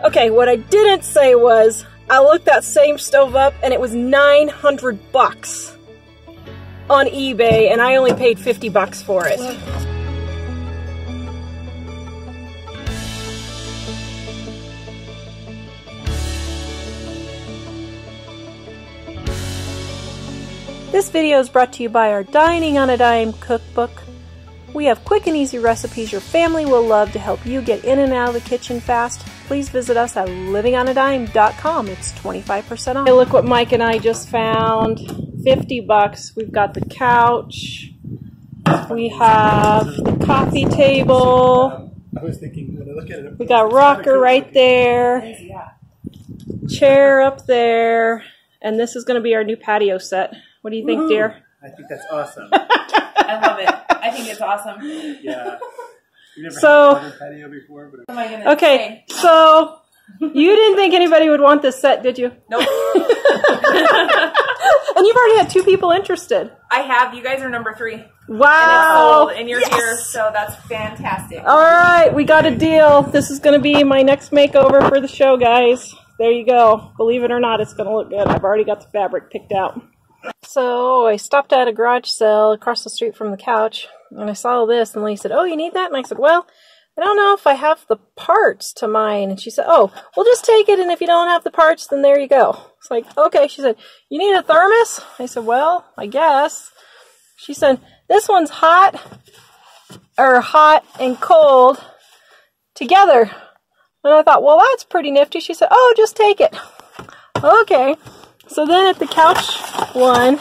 Okay, what I didn't say was, I looked that same stove up and it was 900 bucks on eBay and I only paid 50 bucks for it. This video is brought to you by our Dining on a Dime cookbook. We have quick and easy recipes your family will love to help you get in and out of the kitchen fast. Please visit us at livingonadime.com. It's 25% off. Hey, look what Mike and I just found. 50 bucks. We've got the couch. We have the coffee table. I was thinking when I look at it. We got rocker right there. Chair up there. And this is going to be our new patio set. What do you think, dear? I think that's awesome. I love it. I think it's awesome. Yeah. You've never had a patio before, but oh my goodness. Okay, so you didn't think anybody would want this set, did you? Nope. And you've already had 2 people interested. I have. You guys are number 3. Wow. And it's sold, and you're here, so that's fantastic. All right, we got a deal. This is going to be my next makeover for the show, guys. There you go. Believe it or not, it's going to look good. I've already got the fabric picked out. So I stopped at a garage sale across the street from the couch, and I saw this, and Lee said, "Oh, you need that?" And I said, "Well, I don't know if I have the parts to mine." And she said, "Oh, we'll just take it, and if you don't have the parts, then there you go." It's like, okay. She said, "You need a thermos?" I said, "Well, I guess." She said, "This one's hot and cold together." And I thought, well, that's pretty nifty. She said, "Oh, just take it." Okay. So then at the couch one,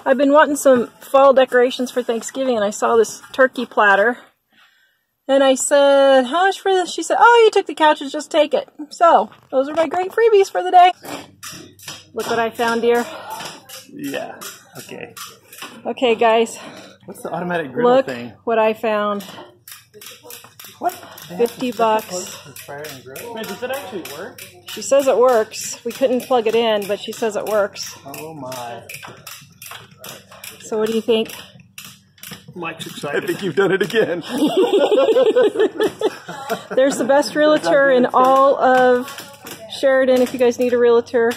I've been wanting some fall decorations for Thanksgiving, and I saw this turkey platter. And I said, "How much for this?" She said, "Oh, you took the couches, just take it." So, those are my great freebies for the day. Look what I found, dear. yeah. Okay. Okay, guys. What's the automatic griddle Look thing? what I found. What? 50 bucks. Fire and grill? Man, does it actually work? She says it works. We couldn't plug it in, but she says it works. Oh my. So what do you think? Mike's excited. I think you've done it again. There's the best realtor in all of Sheridan. If you guys need a realtor,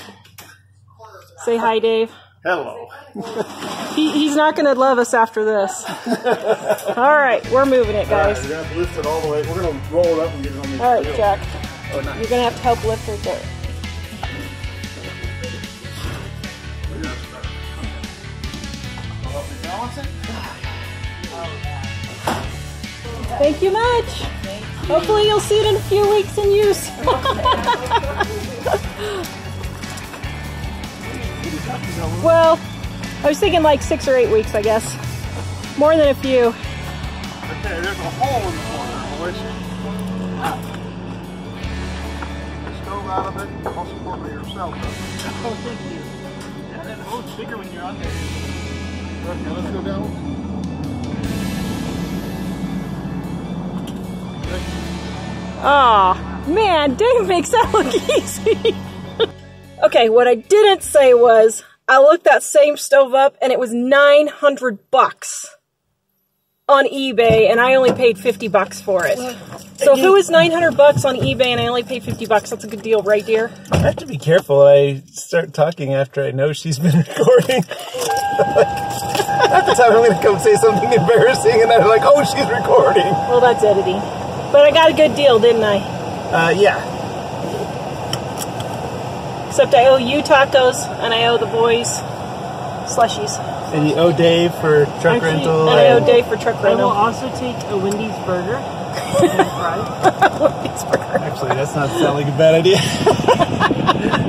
say hi, Dave. Hello. He's not going to love us after this. All right, we're moving it, guys. We're going to have to lift it all the way. We're going to roll it up and get it on the All right, Jack. Oh, nice. You're going to have to help lift right there. Thank you much. Hopefully you'll see it in a few weeks in use. Well, I was thinking like 6 or 8 weeks, I guess. More than a few. Okay, there's a hole in the corner, boys. Stove out of it. Also pour for yourself. Oh, thank you. Yeah, that hole's bigger when you're on there. Okay, let's go down. Oh, man, Dave makes that look easy. Okay, what I didn't say was, I looked that same stove up and it was 900 bucks on eBay and I only paid 50 bucks for it. So if it was 900 bucks on eBay and I only paid 50 bucks, that's a good deal, right, dear? I have to be careful. I start talking after I know she's been recording. Half the time I'm going to come say something embarrassing and I'm like, oh, she's recording. Well, that's editing. But I got a good deal, didn't I? Yeah. Except I owe you tacos and I owe the boys slushies. And you owe Dave for truck rental. And I owe Dave for truck I rental. will also take a Wendy's burger. Wendy's burger. Actually, that's not sound like a bad idea.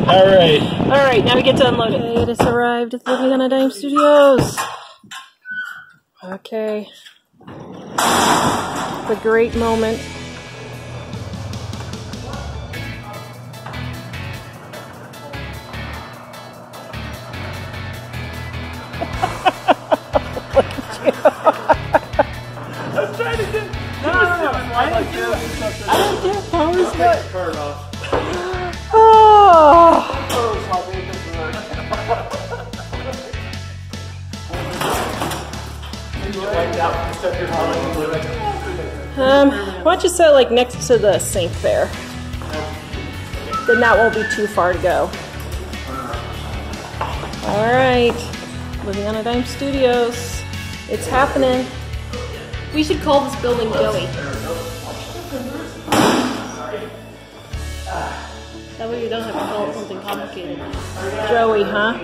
All right. All right, now we get to unload it. It has arrived at the Living on a Dime Studios. Okay. The great moment. Look at you. I was trying to get... No. I didn't do it. I don't care. How is that? Turn off. Oh. Why don't you sit like next to the sink there? then that won't be too far to go. All right, Living on a Dime Studios. It's happening. We should call this building Joey. That way you don't have to call it something complicated. Joey, huh?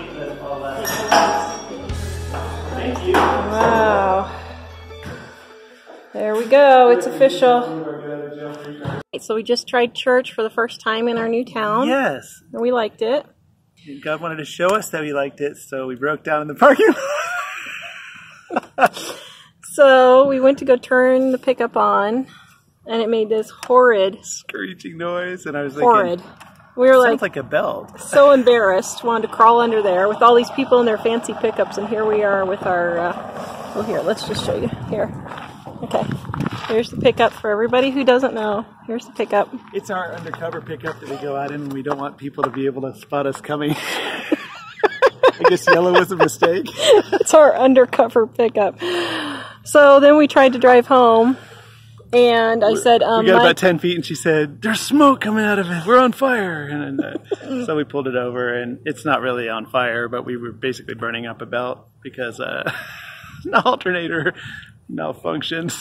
Wow. There we go. It's official. So we just tried church for the first time in our new town. Yes. And we liked it. God wanted to show us that we liked it, so we broke down in the parking lot. So we went to go turn the pickup on, and it made this horrid screeching noise, and I was thinking, horrid. We were sounds like a bell. So embarrassed, wanted to crawl under there with all these people in their fancy pickups, and here we are with our, well here, let's just show you, here. Okay, here's the pickup for everybody who doesn't know. Here's the pickup. It's our undercover pickup that we go out in when we don't want people to be able to spot us coming. I guess yellow was a mistake. It's our undercover pickup. So then we tried to drive home, and I said, we got about 10 feet, and she said, "There's smoke coming out of it. We're on fire." And so we pulled it over, and it's not really on fire, but we were basically burning up a belt because an alternator malfunctioned.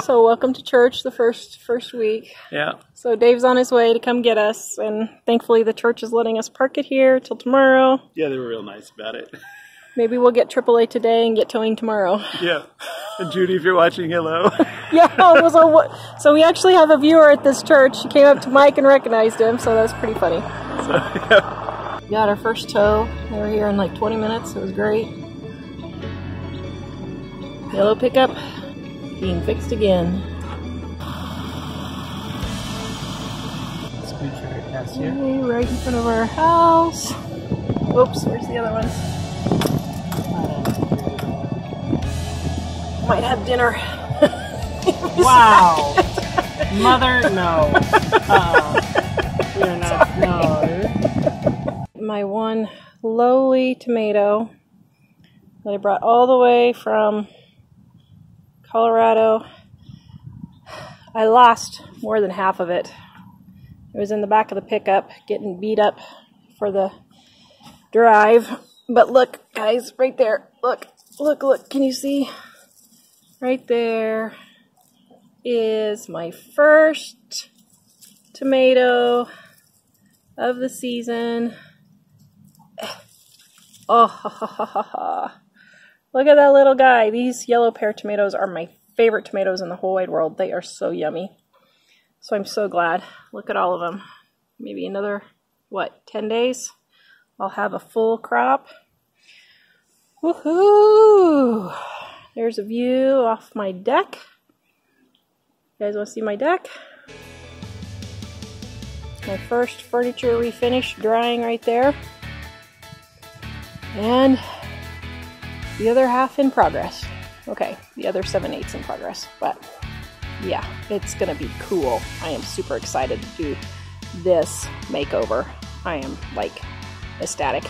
So welcome to church the first week. Yeah. So Dave's on his way to come get us, and thankfully the church is letting us park it here till tomorrow. Yeah, they were real nice about it. Maybe we'll get AAA today and get towing tomorrow. Yeah. And Judy, if you're watching, hello. Yeah, so we actually have a viewer at this church. She came up to Mike and recognized him, so that's pretty funny. So, yeah. We got our first tow. They were here in like 20 minutes. It was great. Yellow pickup being fixed again. Squeak right past here. Okay, right in front of our house. Whoops, where's the other one? Might have dinner. Wow. Mother, no. You're not, no. My one lowly tomato that I brought all the way from Colorado. I lost more than half of it. It was in the back of the pickup, getting beat up for the drive. But look, guys, right there. Look, look, look. Can you see? Right there is my first tomato of the season. Oh, look at that little guy. These yellow pear tomatoes are my favorite tomatoes in the whole wide world. They are so yummy. So I'm so glad. Look at all of them. Maybe another, 10 days? I'll have a full crop. Woohoo! There's a view off my deck. You guys want to see my deck? My first furniture refinish drying right there. And the other half in progress. Okay, the other 7/8 in progress. But yeah, it's going to be cool. I am super excited to do this makeover. I am like ecstatic.